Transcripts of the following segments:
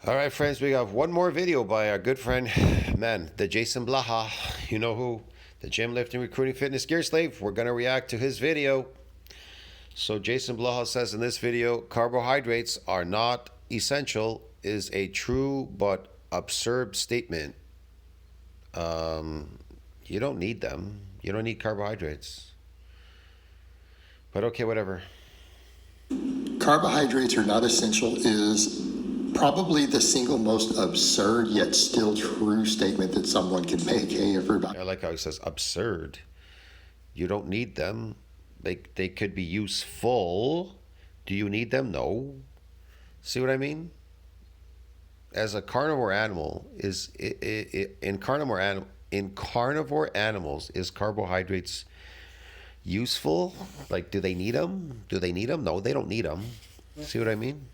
All right, friends, we got one more video by our good friend, man, the JasonBlaha. You know who? The gym lifting, recruiting, fitness gear slave. We're going to react to his video. So JasonBlaha says in this video, carbohydrates are not essential is a true but absurd statement. You don't need them. You don't need carbohydrates. But okay, whatever. Carbohydrates are not essential is probably the single most absurd yet still true statement that someone can make. Hey, everybody. I like how he says absurd. You don't need them. They could be useful. Do you need them? No. See what I mean? As a carnivore animal, in carnivore animals, is carbohydrates useful? Like, do they need them? Do they need them? No, they don't need them. See what I mean?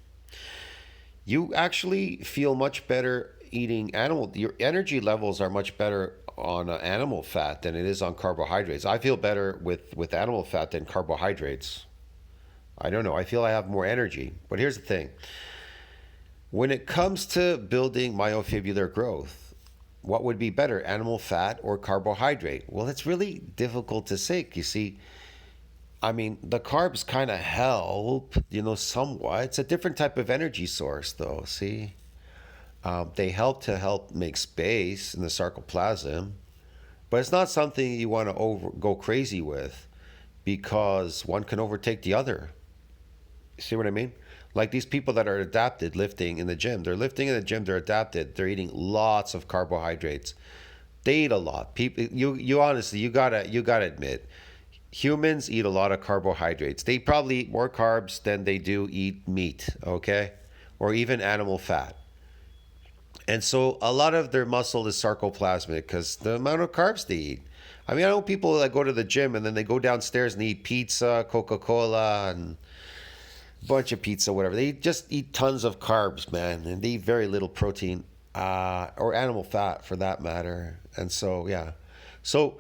You actually feel much better eating animal. Your energy levels are much better on animal fat than it is on carbohydrates. I feel better with animal fat than carbohydrates. I don't know. I feel I have more energy. But here's the thing. When it comes to building myofibrillar growth, what would be better, animal fat or carbohydrate? Well, it's really difficult to say. You see, I mean, the carbs kind of help, somewhat. It's a different type of energy source, though, see? They help make space in the sarcoplasm, but it's not something you want to go crazy with because one can overtake the other. See what I mean? Like these people that are adapted lifting in the gym. They're lifting in the gym, they're adapted. They're eating lots of carbohydrates. They eat a lot. People, you honestly, you gotta admit, humans eat a lot of carbohydrates. They probably eat more carbs than they do eat meat, okay? Or even animal fat. And so a lot of their muscle is sarcoplasmic because the amount of carbs they eat. I mean, I know people that go to the gym and then they go downstairs and eat pizza, Coca-Cola, and a bunch of pizza, whatever. They just eat tons of carbs, man, and they eat very little protein or animal fat for that matter. And so, yeah. So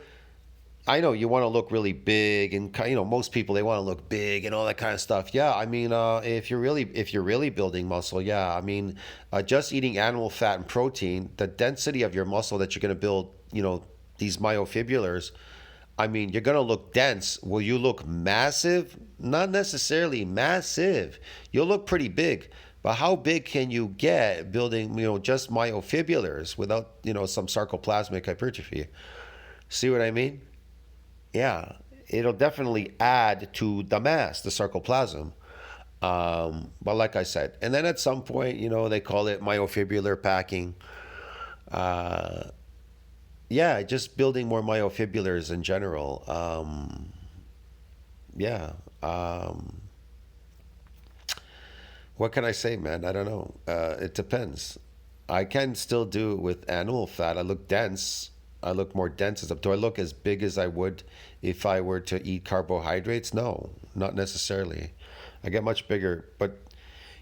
I know you want to look really big, and most people, they want to look big and all that kind of stuff. Yeah, I mean, if you're really building muscle, yeah, I mean, just eating animal fat and protein, the density of your muscle that you're going to build, these myofibrillars, I mean, you're going to look dense. Will you look massive? Not necessarily massive. You'll look pretty big. But how big can you get building, just myofibrillars without, some sarcoplasmic hypertrophy? See what I mean? Yeah, it'll definitely add to the mass, the sarcoplasm. But like I said, and then at some point, they call it myofibrillar packing. Yeah, just building more myofibrillars in general. Yeah. What can I say, man? I don't know. It depends. I can still do it with animal fat. I look dense. I look more dense. Do I look as big as I would if I were to eat carbohydrates? No, not necessarily. I get much bigger, but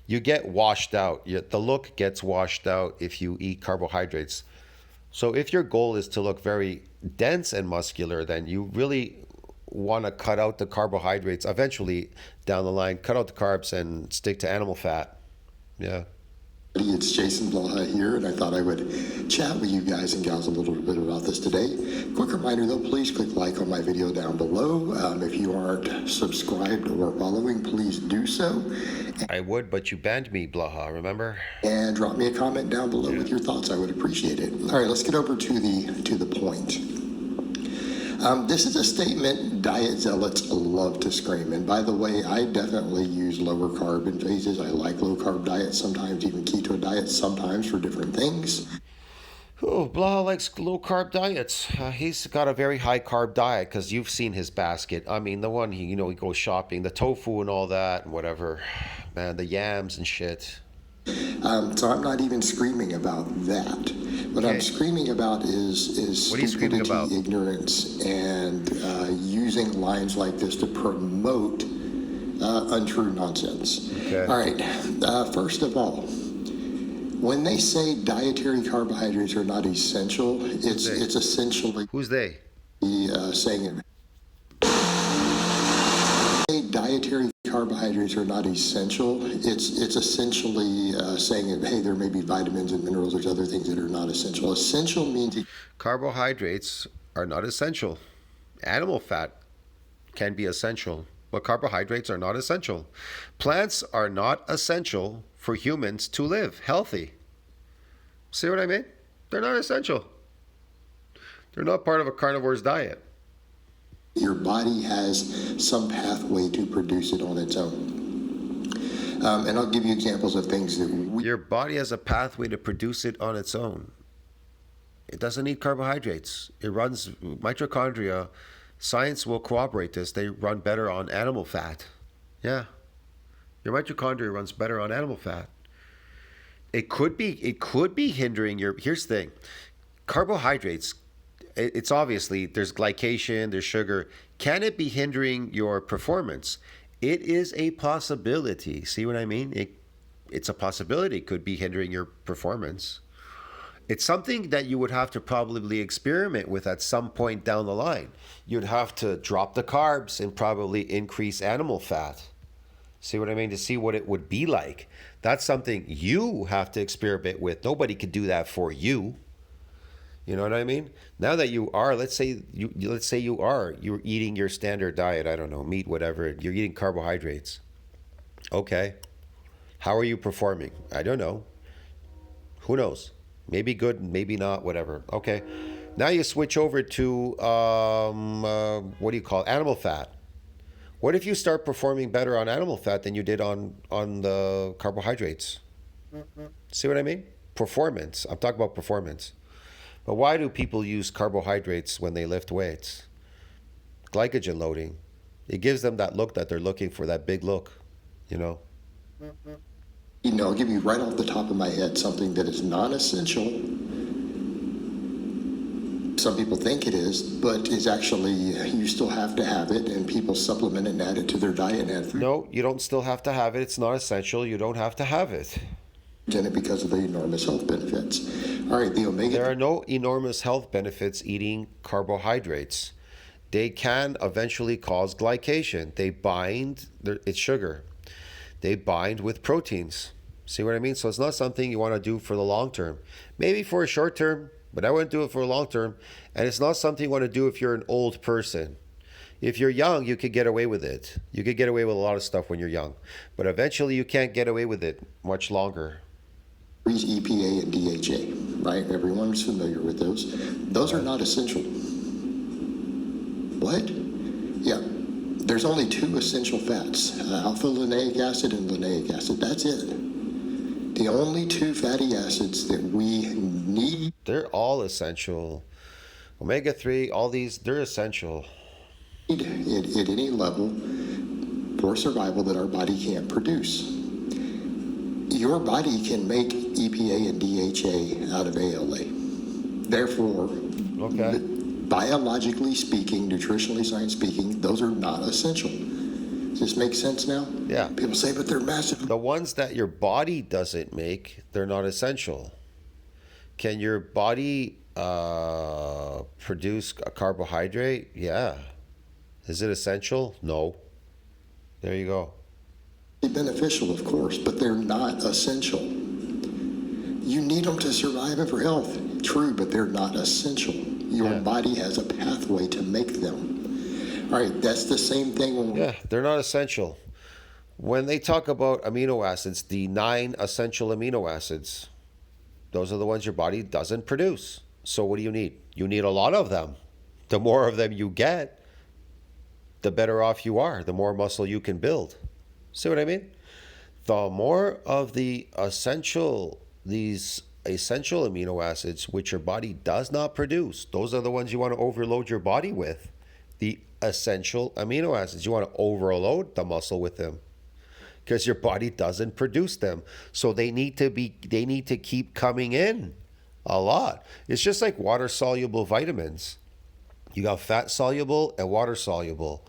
you get washed out. The look gets washed out if you eat carbohydrates. So if your goal is to look very dense and muscular, then you really want to cut out the carbohydrates eventually down the line. Cut out the carbs and stick to animal fat. Yeah. It's Jason Blaha here, and I thought I would chat with you guys and gals a little bit about this today. Quick reminder though, please click like on my video down below. If you aren't subscribed or following, please do so. I would, but you banned me, Blaha, remember? And drop me a comment down below with your thoughts. I would appreciate it. All right, let's get over to the point. This is a statement diet zealots love to scream. And by the way, I definitely use lower carb in phases. I like low carb diets, sometimes even keto diets, sometimes for different things. Oh, Blaha likes low carb diets. He's got a very high carb diet because you've seen his basket. I mean, the one he goes shopping, the tofu and all that and whatever. Man, the yams and shit. So I'm not even screaming about that. What I'm screaming about is what are you screaming about? Ignorance, and using lines like this to promote untrue nonsense. Okay. All right. First of all, when they say dietary carbohydrates are not essential, it's essentially who's they? Saying it. Dietary carbohydrates are not essential, it's essentially saying that, hey, there may be vitamins and minerals, there's other things that are not essential. Essential means Carbohydrates are not essential. Animal fat can be essential, but carbohydrates are not essential. Plants are not essential for humans to live healthy. See what I mean? They're not essential. They're not part of a carnivore's diet. your body has some pathway to produce it on its own. And I'll give you examples of things that Your body has a pathway to produce it on its own. It doesn't need carbohydrates. It runs mitochondria. Science will corroborate this. They run better on animal fat. Yeah. Your mitochondria runs better on animal fat. It could be hindering your, here's the thing. Carbohydrates, it's obviously, there's glycation, there's sugar. Can it be hindering your performance? It is a possibility. See what I mean? It's a possibility. It could be hindering your performance. It's something that you would have to probably experiment with at some point down the line. You'd have to drop the carbs and probably increase animal fat. See what I mean? To see what it would be like. That's something you have to experiment with. Nobody could do that for you. You know what I mean? Now that you are, let's say you're eating your standard diet, I don't know, meat, whatever, you're eating carbohydrates. Okay. How are you performing? I don't know. Who knows? Maybe good, maybe not, whatever. Okay. Now you switch over to, what do you call it? Animal fat. What if you start performing better on animal fat than you did on the carbohydrates? See what I mean? Performance. I'm talking about performance. But why do people use carbohydrates when they lift weights? Glycogen loading. It gives them that look that they're looking for, that big look, you know? I'll give you right off the top of my head something that is non-essential. Some people think it is, but is actually, you still have to have it, and people supplement it and add it to their diet and add food. No, you don't still have to have it. It's not essential. You don't have to have it. In it because of the enormous health benefits. All right, the omega. There are no enormous health benefits eating carbohydrates. They can eventually cause glycation. They bind, it's sugar. They bind with proteins. See what I mean? So it's not something you want to do for the long term. Maybe for a short term, but I wouldn't do it for a long term. And it's not something you want to do if you're an old person. If you're young, you could get away with it. You could get away with a lot of stuff when you're young. But eventually you can't get away with it much longer. EPA and DHA, right? Everyone's familiar with those. Those are not essential. What? Yeah. There's only two essential fats, alpha-linoleic acid and linoleic acid. That's it. The only two fatty acids that we need. They're all essential. Omega-3, all these, they're essential. At any level for survival that our body can't produce. Your body can make EPA and DHA out of ALA. Therefore, okay. Biologically speaking, nutritionally science speaking, those are not essential. Does this make sense now? Yeah. People say, but they're massive. The ones that your body doesn't make, they're not essential. Can your body produce a carbohydrate? Yeah. Is it essential? No. There you go. Beneficial, of course, but they're not essential. You need them to survive and for health. True, but they're not essential. Your body has a pathway to make them. All right, that's the same thing. Yeah, they're not essential. When they talk about amino acids, the 9 essential amino acids, those are the ones your body doesn't produce. So what do you need? You need a lot of them. The more of them you get, the better off you are, the more muscle you can build. See what I mean? The more of these essential amino acids, which your body does not produce, those are the ones you want to overload your body with. The essential amino acids, you want to overload the muscle with them because your body doesn't produce them. So they need to keep coming in a lot. It's just like water soluble vitamins. You got fat soluble and water soluble.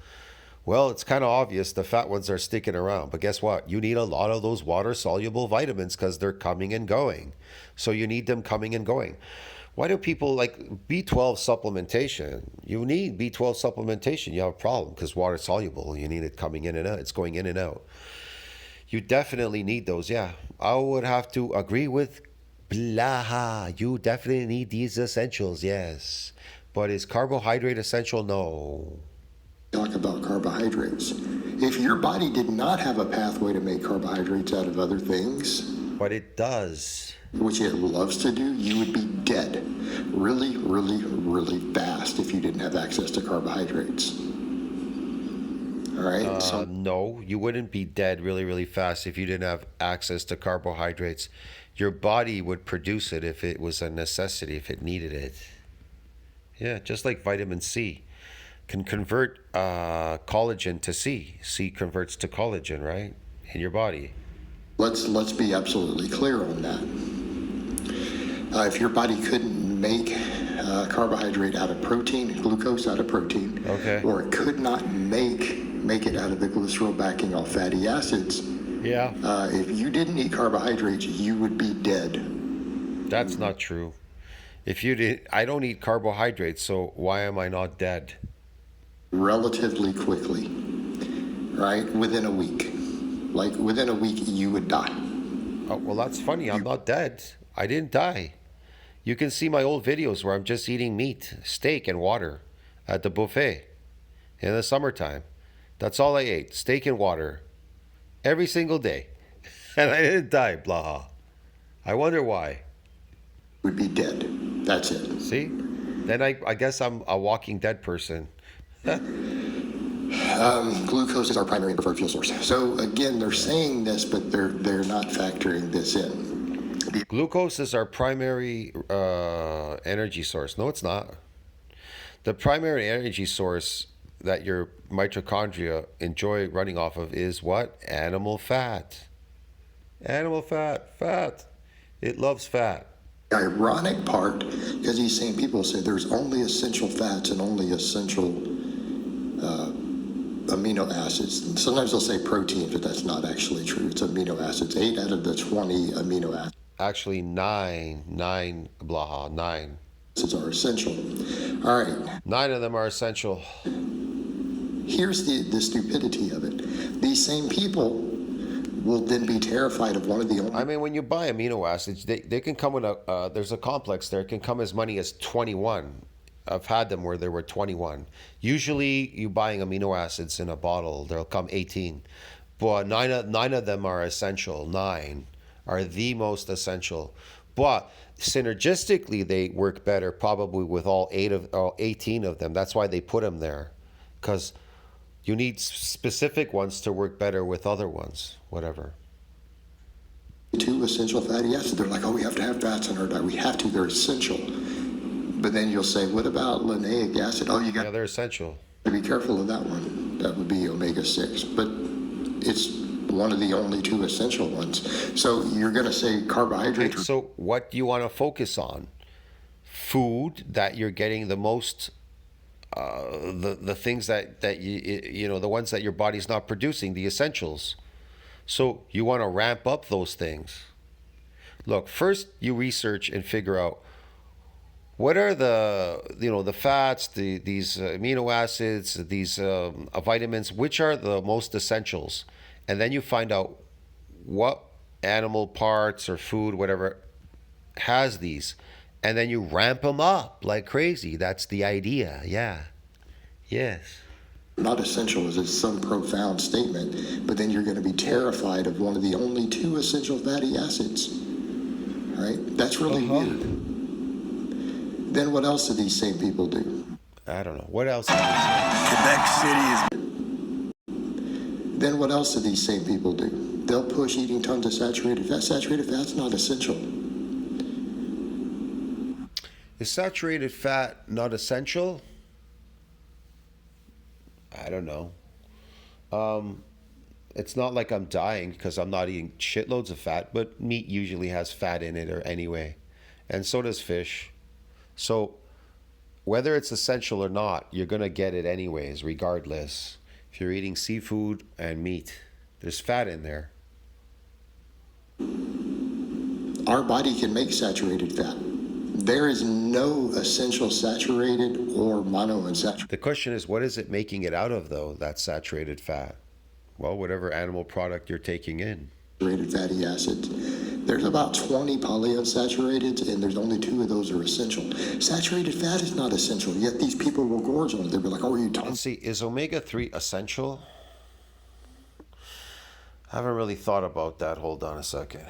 Well, it's kind of obvious the fat ones are sticking around, but guess what? You need a lot of those water-soluble vitamins because they're coming and going. So you need them coming and going. Why do people like B12 supplementation? You need B12 supplementation. You have a problem because water soluble. You need it coming in and out. It's going in and out. You definitely need those. Yeah, I would have to agree with Blaha. You definitely need these essentials. Yes, but is carbohydrate essential? No. Talk about carbohydrates. If your body did not have a pathway to make carbohydrates out of other things, But it does. which it loves to do, you would be dead really, really, really fast if you didn't have access to carbohydrates. All right? So No, you wouldn't be dead really, really fast if you didn't have access to carbohydrates. Your body would produce it if it was a necessity, if it needed it. Yeah, just like vitamin C can convert collagen to C. C converts to collagen, right? In your body. let's be absolutely clear on that. If your body couldn't make carbohydrate out of protein, glucose out of protein, Okay. or it could not make it out of the glycerol backing off fatty acids, Yeah. if you didn't eat carbohydrates, you would be dead That's not true. If you did, I don't eat carbohydrates, so why am I not dead? relatively quickly, right? Within a week. Like within a week, you would die. Oh, well, that's funny. I'm not dead. I didn't die. You can see my old videos where I'm just eating meat, steak, and water at the buffet in the summertime. That's all I ate, steak and water, every single day. And I didn't die, Blaha. I wonder why. Would be dead. That's it. See? Then I guess I'm a walking dead person. Glucose is our primary and preferred fuel source. So again, they're saying this, but they're not factoring this in. Glucose is our primary energy source. No, it's not. The primary energy source that your mitochondria enjoy running off of is what? Animal fat. Animal fat. Fat. It loves fat. The ironic part, because these same people say there's only essential fats and only essential amino acids. And sometimes they'll say protein, but that's not actually true. It's amino acids. 8 out of the 20 amino Actually, nine, Blaha, 9. acids are essential. All right. 9 of them are essential. Here's the stupidity of it. These same people will then be terrified of one of the only. I mean, when you buy amino acids, they can come with there's a complex there. It can come as many as 21. I've had them where there were 21. Usually, you buying amino acids in a bottle, there'll come 18. But nine of them are essential. 9 are the most essential. But synergistically, they work better probably with all 18 of them. That's why they put them there. Because you need specific ones to work better with other ones, whatever. 2 essential fatty acids. They're like, oh, we have to have fats in our diet. We have to. They're essential. But then you'll say, what about linoleic acid? Oh, you got Yeah, they're essential. to be careful of that one. That would be omega-6. But it's one of the only 2 essential ones. So you're going to say carbohydrates. So what do you want to focus on? Food that you're getting the most, the things that you know, the ones that your body's not producing, the essentials. So you want to ramp up those things. Look, first you research and figure out what are the fats, these amino acids, these vitamins, which are the most essentials, and then you find out what animal parts or food, whatever, has these, and then you ramp them up like crazy. That's the idea. Yeah. Yes. Not essential is some profound statement, but then you're going to be terrified of one of the only 2 essential fatty acids. Right? That's really weird. Then what else do these same people do? I don't know. What else? Quebec City is. Then what else do these same people do? They'll push eating tons of saturated fat. Saturated fat's not essential. Is saturated fat not essential? I don't know. It's not like I'm dying because I'm not eating shitloads of fat, but meat usually has fat in it or anyway. And so does fish. So whether it's essential or not, you're going to get it anyways, regardless. If you're eating seafood and meat, there's fat in there. Our body can make saturated fat. There is no essential saturated or monounsaturated The question is, what is it making it out of, though, that saturated fat? Well, whatever animal product you're taking in. fatty acids. There's about 20 polyunsaturated, and there's only 2 of those are essential. Saturated fat is not essential, yet these people will gorge on it. They'll be like, oh, are you talking? Let's see, is omega-3 essential? I haven't really thought about that. Hold on a second.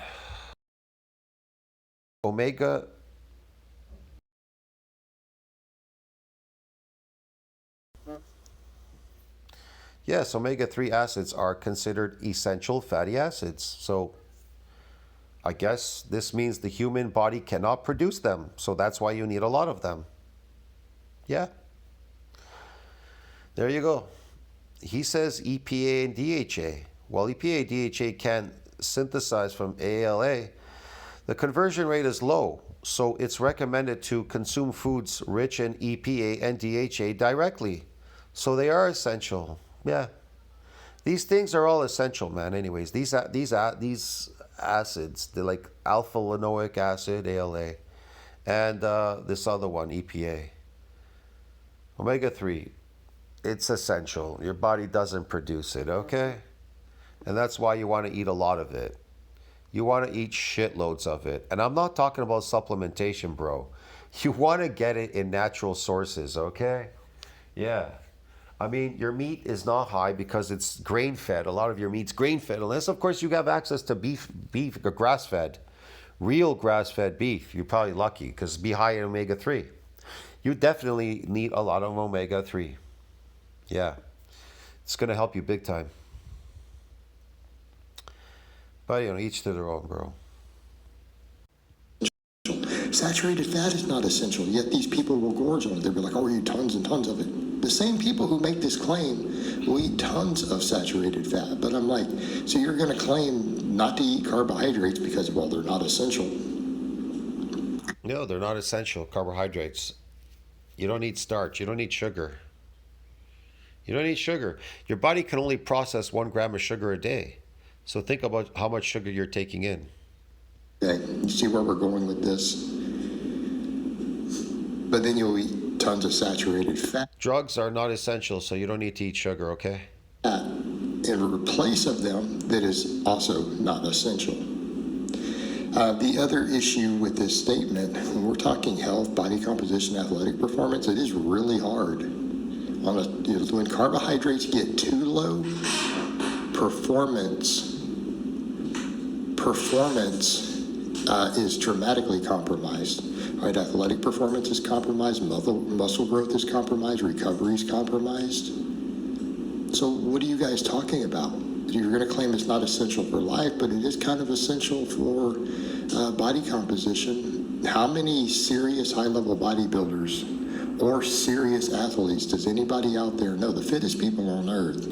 Omega... Yes, omega-3 acids are considered essential fatty acids. So I guess this means the human body cannot produce them. So that's why you need a lot of them. Yeah. There you go. He says EPA and DHA. Well, EPA and DHA can synthesize from ALA. The conversion rate is low, so it's recommended to consume foods rich in EPA and DHA directly. So they are essential. Yeah. These things are all essential, man. Anyways, these acids, they're like alpha linoleic acid, ALA, and this other one, EPA. Omega-3, it's essential. Your body doesn't produce it, okay? And that's why you want to eat a lot of it. You want to eat shitloads of it. And I'm not talking about supplementation, bro. You want to get it in natural sources, okay? Yeah. I mean, your meat is not high because it's grain-fed. A lot of your meat's grain-fed, unless, of course, you have access to beef, grass-fed, real grass-fed beef. You're probably lucky because be high in omega-3. You definitely need a lot of omega-3. Yeah, it's going to help you big time. But, each to their own, bro. Saturated fat is not essential, yet these people will gorge on it. They'll be like, oh, we eat tons and tons of it. The same people who make this claim will eat tons of saturated fat. But I'm like, so you're going to claim not to eat carbohydrates because, well, they're not essential. No, they're not essential, carbohydrates. You don't need starch. You don't need sugar. You don't need sugar. Your body can only process 1 gram of sugar a day. So think about how much sugar you're taking in. Okay, you see where we're going with this? But then you'll eat tons of saturated fat. Drugs are not essential, so you don't need to eat sugar, okay? In replace of them that is also not essential. The other issue with this statement, when we're talking health, body composition, athletic performance, it is really hard. When carbohydrates get too low, performance is dramatically compromised. Right, athletic performance is compromised, muscle growth is compromised, recovery is compromised. So what are you guys talking about? You're going to claim it's not essential for life, but it is kind of essential for body composition. How many serious high-level bodybuilders or serious athletes does anybody out there know, the fittest people on earth,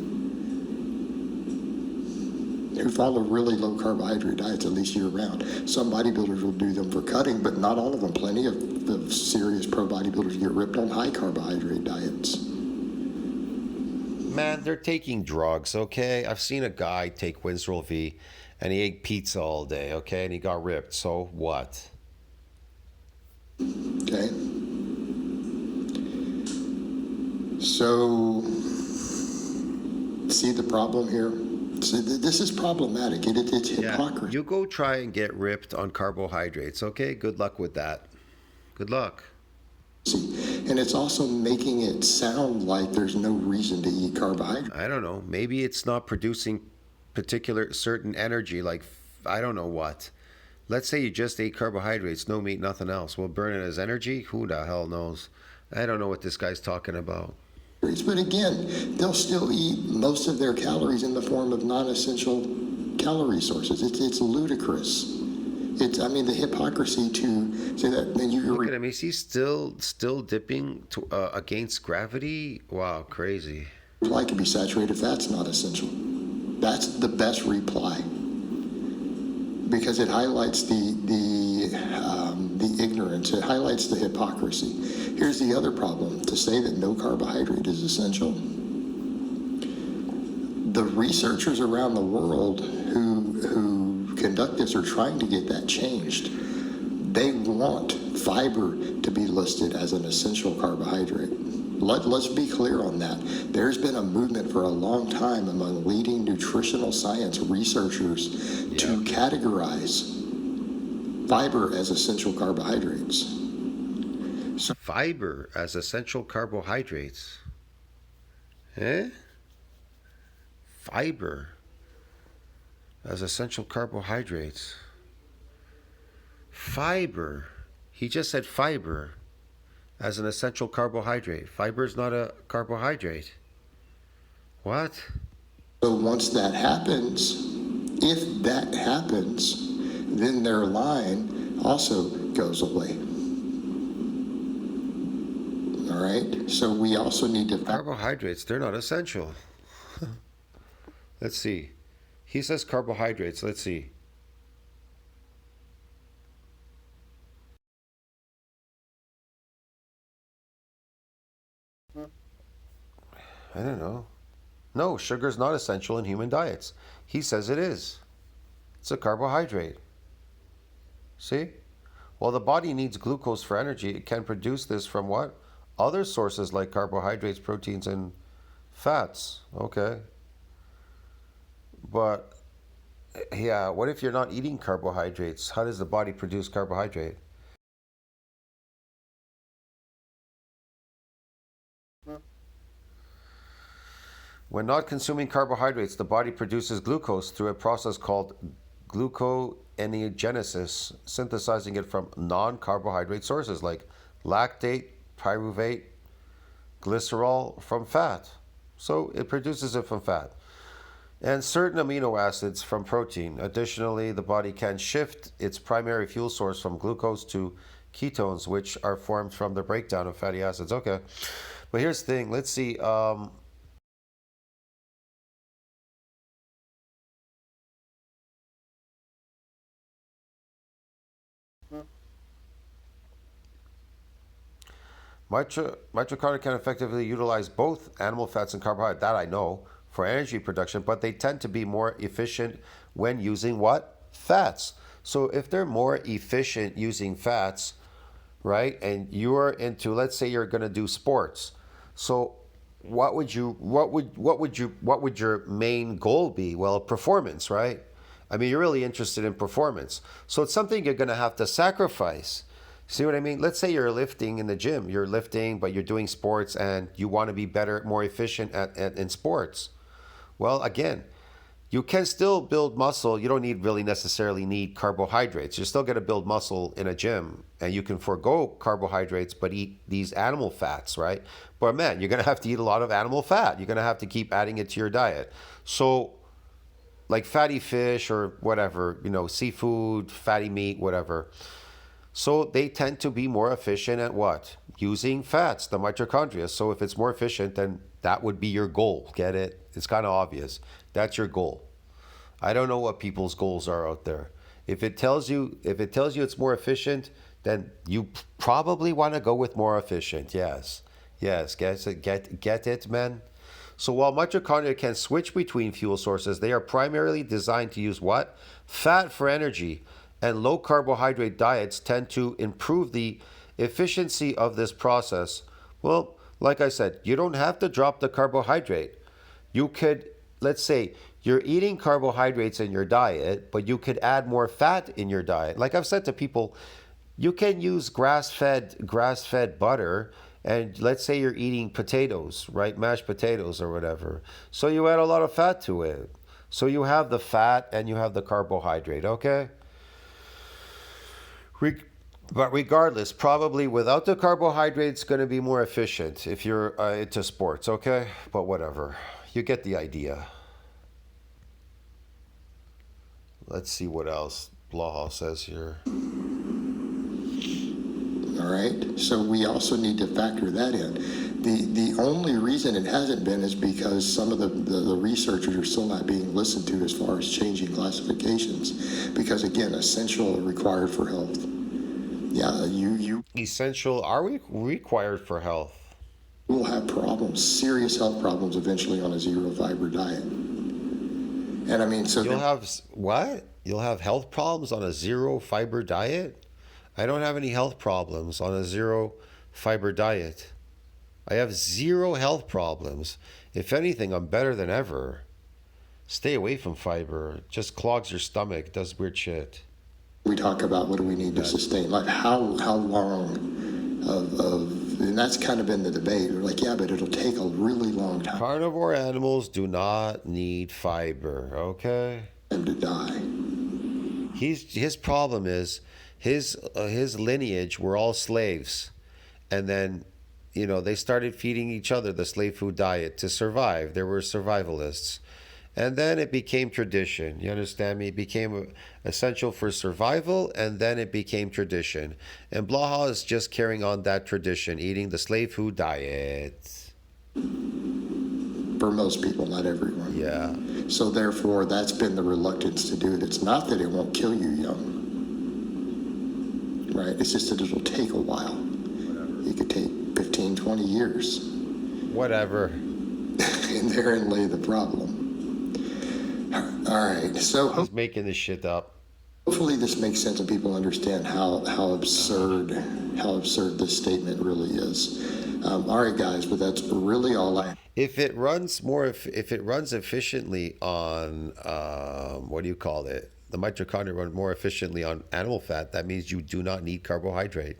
who follow really low carbohydrate diets at least year round? Some bodybuilders will do them for cutting, but not all of them. Plenty of serious pro bodybuilders get ripped on high carbohydrate diets. Man, they're taking drugs, okay? I've seen a guy take Winstrol V and he ate pizza all day, okay? And he got ripped. So what? Okay. So, see the problem here? So this is problematic. It's hypocrisy. You go try and get ripped on carbohydrates, okay? Good luck with that. Good luck. And it's also making it sound like there's no reason to eat carbohydrates. I don't know. Maybe it's not producing particular certain energy, like I don't know what. Let's say you just ate carbohydrates, no meat, nothing else. Will burn it as energy? Who the hell knows? I don't know what this guy's talking about. But again, they'll still eat most of their calories in the form of non-essential calorie sources. It's ludicrous. The hypocrisy to say that. Then look at him. Is he still dipping against gravity? Wow, crazy. Reply could be saturated fat's not essential. That's the best reply because it highlights the ignorance. It highlights the hypocrisy. Here's the other problem: to say that no carbohydrate is essential. The researchers around the world who conduct this are trying to get that changed. They want fiber to be listed as an essential carbohydrate. Let's be clear on that. There's been a movement for a long time among leading nutritional science researchers to categorize fiber as essential carbohydrates. Fiber as essential carbohydrates. Eh? Fiber as essential carbohydrates. Fiber. He just said fiber as an essential carbohydrate. Fiber is not a carbohydrate. What? So once that happens, if that happens, then their line also goes away. All right? So we also need to... Carbohydrates, they're not essential. Let's see. He says carbohydrates. Let's see. I don't know. No, sugar's not essential in human diets. He says it is. It's a carbohydrate. See? While the body needs glucose for energy, it can produce this from what? Other sources like carbohydrates, proteins, and fats. Okay. But, yeah, what if you're not eating carbohydrates? How does the body produce carbohydrate? When not consuming carbohydrates, the body produces glucose through a process called gluconeogenesis, synthesizing it from non-carbohydrate sources like lactate, pyruvate, glycerol from fat. So it produces it from fat. And certain amino acids from protein. Additionally, the body can shift its primary fuel source from glucose to ketones, which are formed from the breakdown of fatty acids. Okay. But here's the thing. Let's see. Mitochondria can effectively utilize both animal fats and carbohydrates, that I know, for energy production, but they tend to be more efficient when using what? Fats. So if they're more efficient using fats, right, and you're into, let's say you're going to do sports, so what would your main goal be? Well, performance, right? I mean, you're really interested in performance. So it's something you're going to have to sacrifice. See what I mean? Let's say you're lifting in the gym. You're lifting, but you're doing sports and you want to be better, more efficient in sports. Well, again, you can still build muscle. You don't really necessarily need carbohydrates. You're still going to build muscle in a gym, and you can forego carbohydrates but eat these animal fats, right? But man, you're going to have to eat a lot of animal fat. You're going to have to keep adding it to your diet. So like fatty fish or whatever, seafood, fatty meat, whatever. So they tend to be more efficient at what? Using fats, the mitochondria. So if it's more efficient, then that would be your goal. Get it? It's kind of obvious. That's your goal. I don't know what people's goals are out there. If it tells you it's more efficient, then you probably want to go with more efficient. Yes. Get it, man? So while mitochondria can switch between fuel sources, they are primarily designed to use what? Fat for energy. And low carbohydrate diets tend to improve the efficiency of this process. Well, like I said, you don't have to drop the carbohydrate. You could, let's say, you're eating carbohydrates in your diet, but you could add more fat in your diet. Like I've said to people, you can use grass-fed butter, and let's say you're eating potatoes, right? Mashed potatoes or whatever. So you add a lot of fat to it. So you have the fat and you have the carbohydrate, okay? But regardless, probably without the carbohydrates, going to be more efficient if you're into sports, okay? But whatever. You get the idea. Let's see what else Blaha says here. All right. So we also need to factor that in. The only reason it hasn't been is because some of the researchers are still not being listened to as far as changing classifications. Because again, essential required for health. Yeah, you Essential are we required for health? will have problems, serious health problems eventually on a zero fiber diet. And I mean, so You'll have what? You'll have health problems on a zero fiber diet? I don't have any health problems on a zero fiber diet. I have zero health problems. If anything, I'm better than ever. Stay away from fiber. It just clogs your stomach, does weird shit. We talk about what do we need to sustain, like how long and that's kind of been the debate. We're like, yeah, but it'll take a really long time Carnivore animals do not need fiber, okay? to die. His problem is his lineage were all slaves, and then they started feeding each other the slave food diet to survive. They were survivalists, and then it became tradition. You understand me? It became essential for survival, and then it became tradition. And Blaha is just carrying on that tradition, eating the slave food diet. For most people, not everyone. Yeah. So therefore, that's been the reluctance to do it. It's not that it won't kill you young, right? It's just that it'll take a while. It could take 15, 20 years. Whatever. And therein lay the problem. All right, so He's making this shit up. hopefully this makes sense and people understand how absurd this statement really is. All right, guys, but that's really all I. If it runs efficiently on what do you call it? The mitochondria run more efficiently on animal fat. That means you do not need carbohydrate.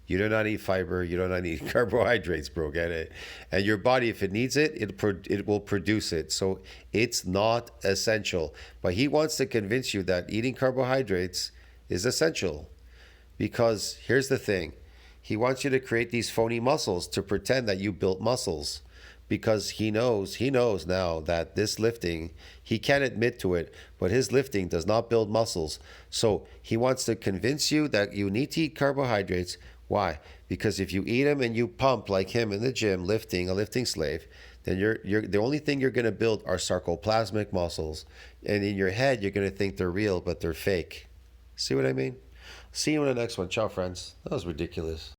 You do not need fiber. You do not need carbohydrates, bro. Get it? And your body, if it needs it, it will produce it. So it's not essential. But he wants to convince you that eating carbohydrates is essential. Because here's the thing. He wants you to create these phony muscles to pretend that you built muscles. Because he knows now that this lifting, he can't admit to it, but his lifting does not build muscles. So he wants to convince you that you need to eat carbohydrates. Why? Because if you eat them and you pump like him in the gym, lifting, a lifting slave, then you're the only thing you're going to build are sarcoplasmic muscles. And in your head, you're going to think they're real, but they're fake. See what I mean? See you in the next one. Ciao, friends. That was ridiculous.